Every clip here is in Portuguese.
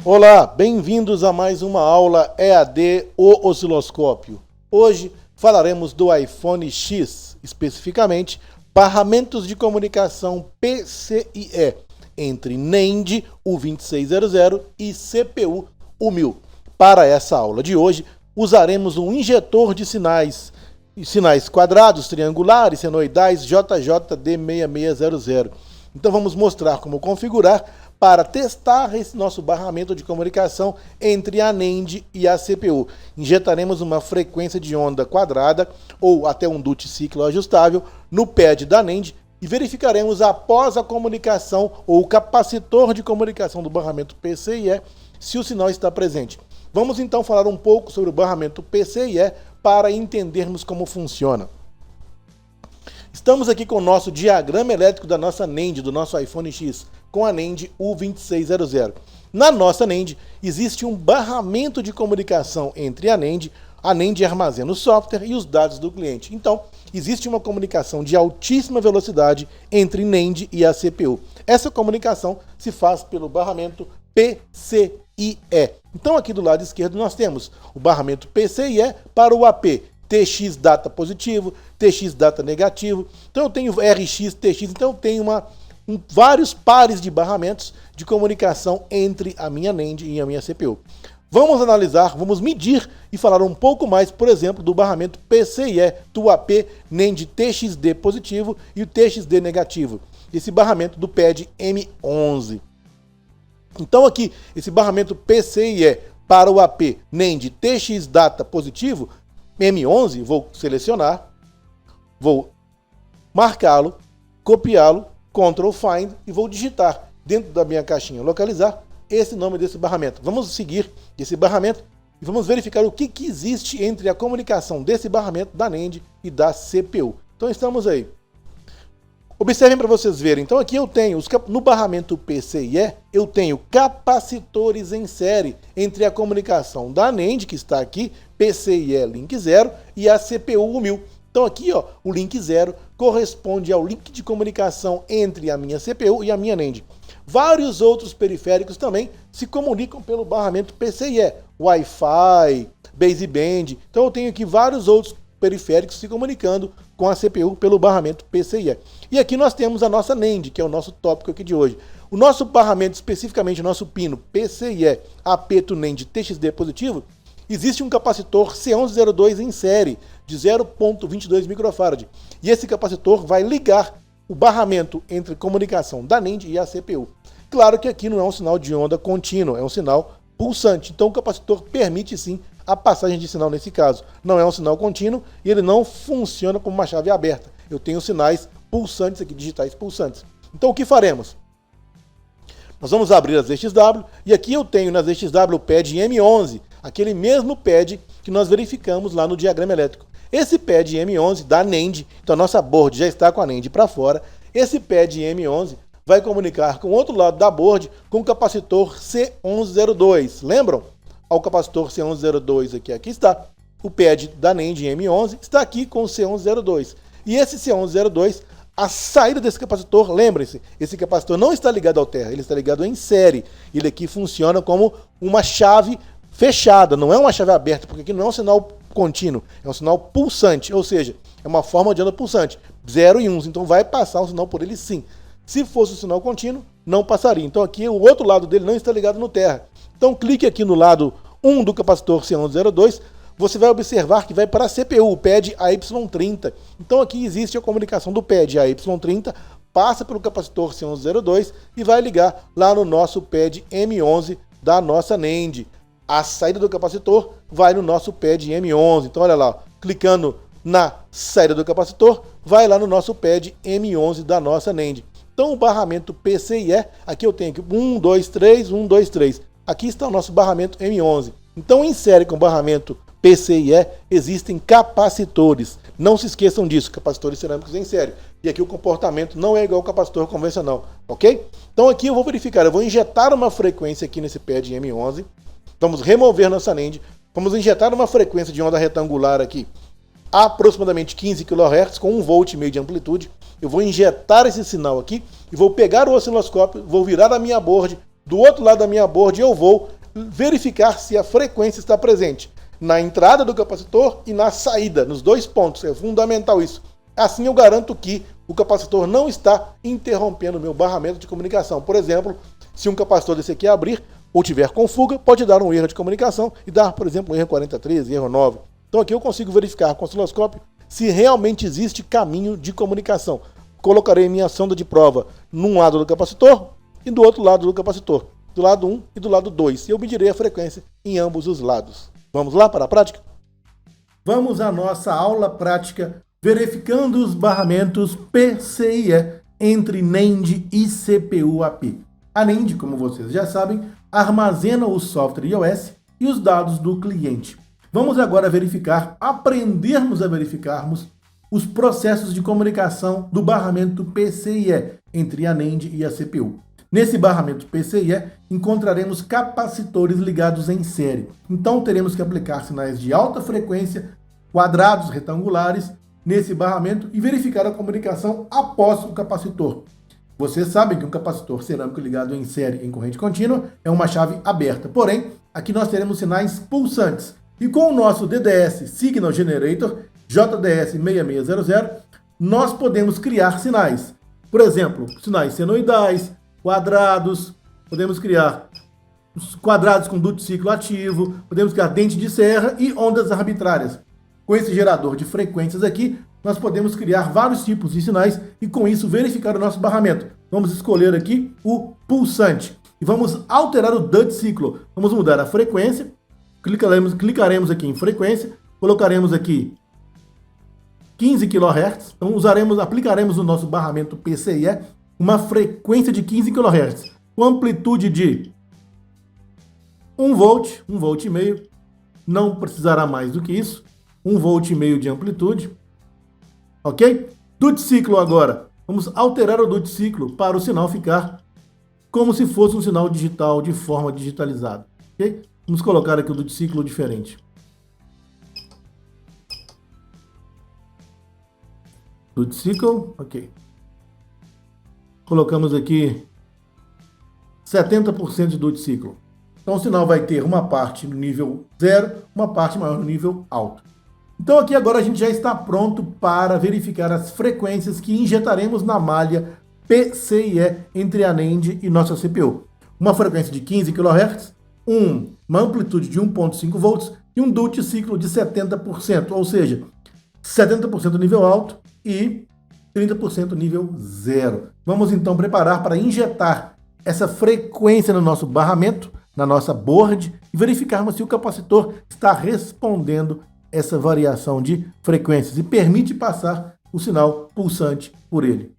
Olá, bem-vindos a mais uma aula EAD, o osciloscópio. Hoje falaremos do iPhone X, especificamente barramentos de comunicação PCIe entre NAND, o 2600, e CPU, o 1000. Para essa aula de hoje, usaremos um injetor de sinais quadrados, triangulares, senoidais JJD6600. Então vamos mostrar como configurar para testar esse nosso barramento de comunicação entre a NAND e a CPU. Injetaremos uma frequência de onda quadrada ou até um duty ciclo ajustável no pad da NAND e verificaremos após a comunicação ou o capacitor de comunicação do barramento PCIe se o sinal está presente. Vamos então falar um pouco sobre o barramento PCIe para entendermos como funciona. Estamos aqui com o nosso diagrama elétrico da nossa NAND, do nosso iPhone X, com a NAND U2600. Na nossa NAND existe um barramento de comunicação entre a NAND armazena o software e os dados do cliente. Então, existe uma comunicação de altíssima velocidade entre NAND e a CPU. Essa comunicação se faz pelo barramento PCIe. Então, aqui do lado esquerdo nós temos o barramento PCIe para o AP. TX data positivo, TX data negativo. Então eu tenho RX, TX, então eu tenho vários pares de barramentos de comunicação entre a minha NAND e a minha CPU. Vamos analisar, vamos medir e falar um pouco mais, por exemplo, do barramento PCIe do AP NAND TXD positivo e o TXD negativo. Esse barramento do pad M11. Então aqui, esse barramento PCIe para o AP NAND TX data positivo, M11, vou selecionar, vou marcá-lo, copiá-lo, Ctrl Find e vou digitar dentro da minha caixinha localizar esse nome desse barramento. Vamos seguir esse barramento e vamos verificar o que existe entre a comunicação desse barramento da NAND e da CPU. Então estamos aí. Observem para vocês verem. Então aqui eu tenho, no barramento PCIe, eu tenho capacitores em série entre a comunicação da NAND, que está aqui, PCIe link 0, e a CPU 1000. Então aqui, ó, o link 0 corresponde ao link de comunicação entre a minha CPU e a minha NAND. Vários outros periféricos também se comunicam pelo barramento PCIe, Wi-Fi, baseband. Então eu tenho aqui vários outros periféricos se comunicando com a CPU pelo barramento PCIe. E aqui nós temos a nossa NAND, que é o nosso tópico aqui de hoje. O nosso barramento, especificamente o nosso pino PCIe AP to NAND TXD positivo, existe um capacitor C1102 em série de 0.22 microfarad. E esse capacitor vai ligar o barramento entre comunicação da NAND e a CPU. Claro que aqui não é um sinal de onda contínuo, é um sinal pulsante. Então o capacitor permite sim a passagem de sinal nesse caso. Não é um sinal contínuo e ele não funciona como uma chave aberta. Eu tenho sinais pulsantes aqui, digitais pulsantes. Então o que faremos? Nós vamos abrir as ZXW e aqui eu tenho na ZXW o pad M11, aquele mesmo pad que nós verificamos lá no diagrama elétrico. Esse pad M11 da NAND, então a nossa board já está com a NAND para fora, esse pad M11 vai comunicar com o outro lado da board com o capacitor C1102. Lembram? Ao capacitor C1102 aqui está. O pad da NAND M11 está aqui com o C1102. E esse C1102, a saída desse capacitor, lembrem-se, esse capacitor não está ligado ao terra, ele está ligado em série. Ele aqui funciona como uma chave fechada, não é uma chave aberta, porque aqui não é um sinal contínuo, é um sinal pulsante, ou seja, é uma forma de onda pulsante, 0 e 1, então vai passar um sinal por ele sim. Se fosse um sinal contínuo, não passaria. Então aqui o outro lado dele não está ligado no terra. Então clique aqui no lado 1 do capacitor C1102, você vai observar que vai para a CPU, o pad AY30. Então aqui existe a comunicação do pad AY30, passa pelo capacitor C1102 e vai ligar lá no nosso pad M11 da nossa NAND. A saída do capacitor vai no nosso pad M11. Então olha lá, clicando na saída do capacitor, vai lá no nosso pad M11 da nossa NAND. Então o barramento PCIe, aqui eu tenho aqui 1, 2, 3, 1, 2, 3. Aqui está o nosso barramento M11. Então em série com o barramento PCIe existem capacitores. Não se esqueçam disso, capacitores cerâmicos em série. E aqui o comportamento não é igual ao capacitor convencional, ok? Então aqui eu vou verificar, eu vou injetar uma frequência aqui nesse pad M11. Vamos remover nossa NAND. Vamos injetar uma frequência de onda retangular aqui, aproximadamente 15 kHz, com 1,5 V de amplitude. Eu vou injetar esse sinal aqui e vou pegar o osciloscópio, vou virar a minha board Do outro lado da minha board eu vou verificar se a frequência está presente na entrada do capacitor e na saída, nos dois pontos. É fundamental isso. Assim eu garanto que o capacitor não está interrompendo o meu barramento de comunicação. Por exemplo, se um capacitor desse aqui abrir ou tiver com fuga, pode dar um erro de comunicação e dar, por exemplo, um erro 43, erro 9. Então aqui eu consigo verificar com o osciloscópio se realmente existe caminho de comunicação. Colocarei minha sonda de prova num lado do capacitor e do outro lado do capacitor, do lado 1 e do lado 2. E eu medirei a frequência em ambos os lados. Vamos lá para a prática? Vamos à nossa aula prática verificando os barramentos PCIe entre NAND e CPU-AP. A NAND, como vocês já sabem, armazena o software iOS e os dados do cliente. Vamos agora aprendermos a verificarmos os processos de comunicação do barramento PCIe entre a NAND e a CPU. Nesse barramento PCIe, encontraremos capacitores ligados em série. Então, teremos que aplicar sinais de alta frequência, quadrados retangulares, nesse barramento e verificar a comunicação após o capacitor. Vocês sabem que um capacitor cerâmico ligado em série em corrente contínua é uma chave aberta. Porém, aqui nós teremos sinais pulsantes. E com o nosso DDS Signal Generator, JDS 6600, nós podemos criar sinais. Por exemplo, sinais senoidais, quadrados, podemos criar quadrados com duto ciclo ativo, podemos criar dente de serra e ondas arbitrárias. Com esse gerador de frequências aqui, nós podemos criar vários tipos de sinais e com isso verificar o nosso barramento. Vamos escolher aqui o pulsante e vamos alterar o duto ciclo. Vamos mudar a frequência, clicaremos aqui em frequência, colocaremos aqui 15 kHz, então aplicaremos no nosso barramento PCIe uma frequência de 15 kHz, com amplitude de 1 volt, 1,5 volt, não precisará mais do que isso, 1,5 volt de amplitude, ok? Duto ciclo agora, vamos alterar o duto ciclo para o sinal ficar como se fosse um sinal digital de forma digitalizada, ok? Vamos colocar aqui o duto ciclo diferente. Duto ciclo, ok. Colocamos aqui 70% de duto ciclo. Então o sinal vai ter uma parte no nível 0, uma parte maior no nível alto. Então aqui agora a gente já está pronto para verificar as frequências que injetaremos na malha PCIe entre a NAND e nossa CPU. Uma frequência de 15 kHz, uma amplitude de 1,5 volts e um duto ciclo de 70%, ou seja, 70% nível alto e 30% nível 0. Vamos então preparar para injetar essa frequência no nosso barramento, na nossa board, e verificarmos se o capacitor está respondendo essa variação de frequências e permite passar o sinal pulsante por ele.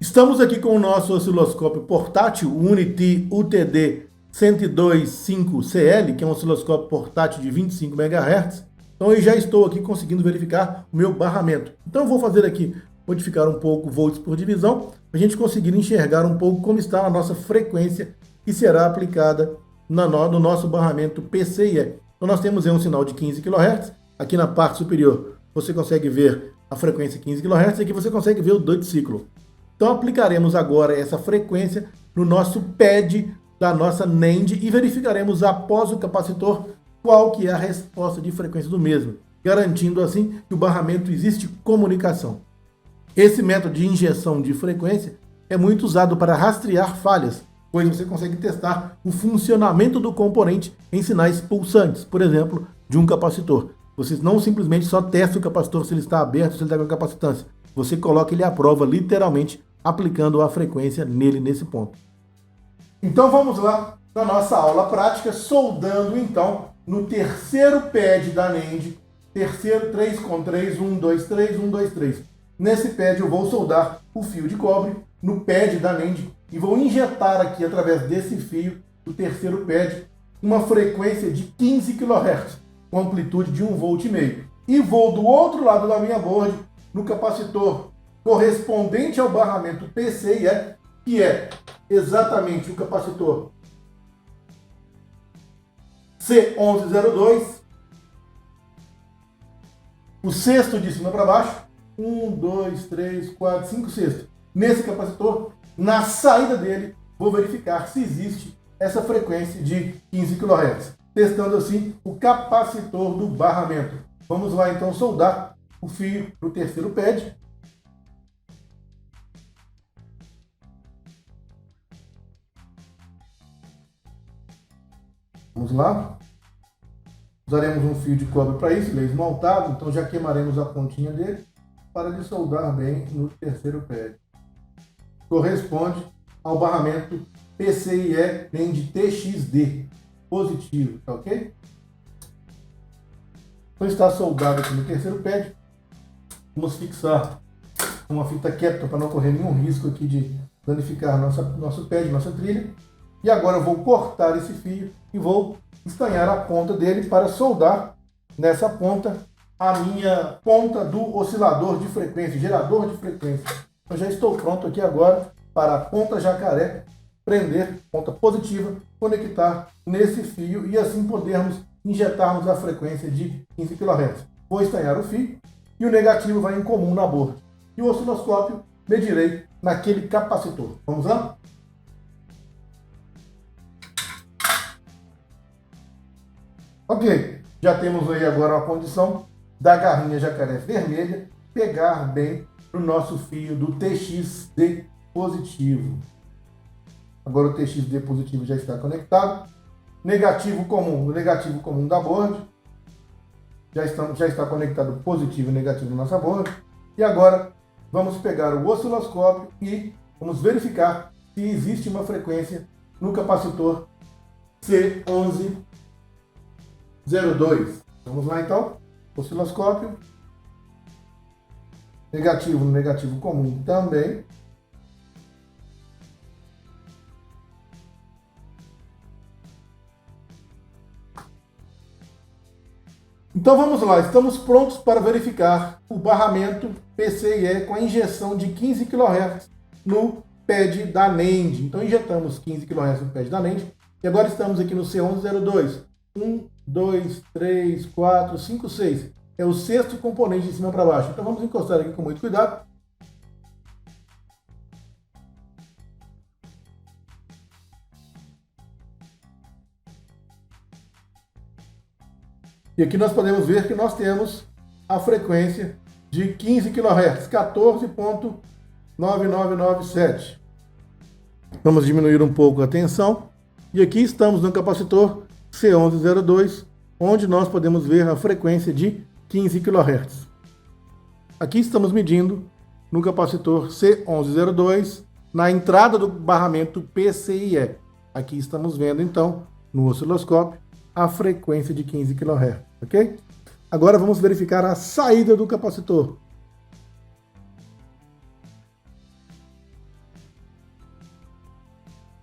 Estamos aqui com o nosso osciloscópio portátil, o Unity UTD 1025CL, que é um osciloscópio portátil de 25 MHz. Então eu já estou aqui conseguindo verificar o meu barramento. Então eu vou fazer aqui, modificar um pouco volts por divisão, para a gente conseguir enxergar um pouco como está a nossa frequência que será aplicada no nosso barramento PCIe. Então nós temos aí um sinal de 15 kHz, aqui na parte superior você consegue ver a frequência 15 kHz, e aqui você consegue ver o duto ciclo. Então aplicaremos agora essa frequência no nosso pad da nossa NAND e verificaremos após o capacitor qual que é a resposta de frequência do mesmo, garantindo assim que o barramento existe comunicação. Esse método de injeção de frequência é muito usado para rastrear falhas, pois você consegue testar o funcionamento do componente em sinais pulsantes, por exemplo, de um capacitor. Você não simplesmente só testa o capacitor se ele está aberto, se ele está com capacitância. Você coloca ele à prova, literalmente, aplicando a frequência nele, nesse ponto. Então vamos lá na nossa aula prática, soldando então no terceiro pad da NAND, terceiro 3 com 3, 1, 2, 3, 1, 2, 3. Nesse pad eu vou soldar o fio de cobre no pad da NAND e vou injetar aqui através desse fio do terceiro pad uma frequência de 15 kHz com amplitude de 1,5 volt. E vou do outro lado da minha board no capacitor correspondente ao barramento PCIe, que é exatamente o capacitor C1102, o sexto de cima para baixo, 1, 2, 3, 4, 5 sextos. Nesse capacitor, na saída dele, vou verificar se existe essa frequência de 15 kHz, testando assim o capacitor do barramento. Vamos lá então soldar o fio para o terceiro pad. Vamos lá. Usaremos um fio de cobre para isso, ele é esmaltado, então já queimaremos a pontinha dele para ele soldar bem no terceiro pad. Corresponde ao barramento PCIe NAND TXD positivo, tá ok? Então está soldado aqui no terceiro pad. Vamos fixar com uma fita Kapton para não correr nenhum risco aqui de danificar nosso pad, nossa trilha. E agora eu vou cortar esse fio e vou estanhar a ponta dele para soldar nessa ponta a minha ponta do oscilador de frequência, gerador de frequência. Eu já estou pronto aqui agora para a ponta jacaré prender, ponta positiva, conectar nesse fio e assim podermos injetarmos a frequência de 15 kHz. Vou estanhar o fio e o negativo vai em comum na borda. E o osciloscópio medirei naquele capacitor. Vamos lá? Ok, já temos aí agora a condição da garrinha jacaré vermelha pegar bem no nosso fio do TXD positivo. Agora o TXD positivo já está conectado. Negativo comum, o negativo comum da borda. Já está conectado positivo e negativo na nossa borda. E agora vamos pegar o osciloscópio e vamos verificar se existe uma frequência no capacitor C1102. Vamos lá então, osciloscópio, negativo no negativo comum também. Então vamos lá, estamos prontos para verificar o barramento PCIe com a injeção de 15 kHz no pad da NAND. Então injetamos 15 kHz no pad da NAND e agora estamos aqui no C1102. 1, 2, 3, 4, 5, 6. É o sexto componente de cima para baixo. Então vamos encostar aqui com muito cuidado. E aqui nós podemos ver que nós temos a frequência de 15 kHz, 14.9997. Vamos diminuir um pouco a tensão. E aqui estamos no capacitor C1102, onde nós podemos ver a frequência de 15 kHz. Aqui estamos medindo no capacitor C1102, na entrada do barramento PCIe. Aqui estamos vendo então, no osciloscópio, a frequência de 15 kHz, ok? Agora vamos verificar a saída do capacitor.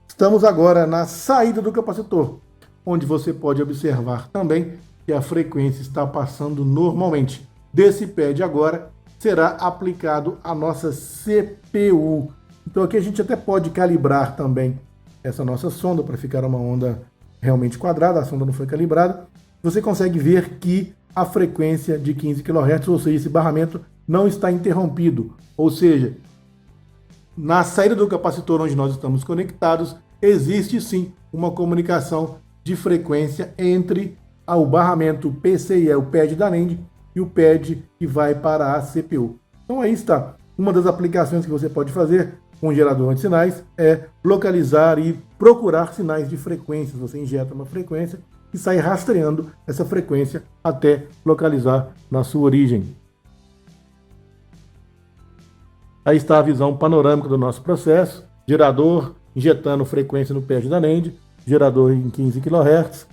Estamos agora na saída do capacitor, onde você pode observar também que a frequência está passando normalmente. Desse pad agora será aplicado a nossa CPU. Então aqui a gente até pode calibrar também essa nossa sonda para ficar uma onda realmente quadrada, a sonda não foi calibrada. Você consegue ver que a frequência de 15 kHz, ou seja, esse barramento não está interrompido. Ou seja, na saída do capacitor onde nós estamos conectados, existe sim uma comunicação de frequência entre o barramento PCIe, o pad da NAND, e o pad que vai para a CPU. Então aí está. Uma das aplicações que você pode fazer com o gerador de sinais é localizar e procurar sinais de frequências. Você injeta uma frequência e sai rastreando essa frequência até localizar na sua origem. Aí está a visão panorâmica do nosso processo. Gerador injetando frequência no pad da NAND, gerador em 15 kHz,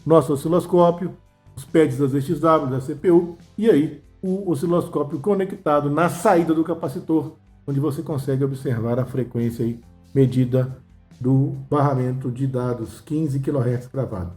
nosso osciloscópio, os pads das VXW, da CPU, e aí o osciloscópio conectado na saída do capacitor, onde você consegue observar a frequência aí medida do barramento de dados 15 kHz gravado.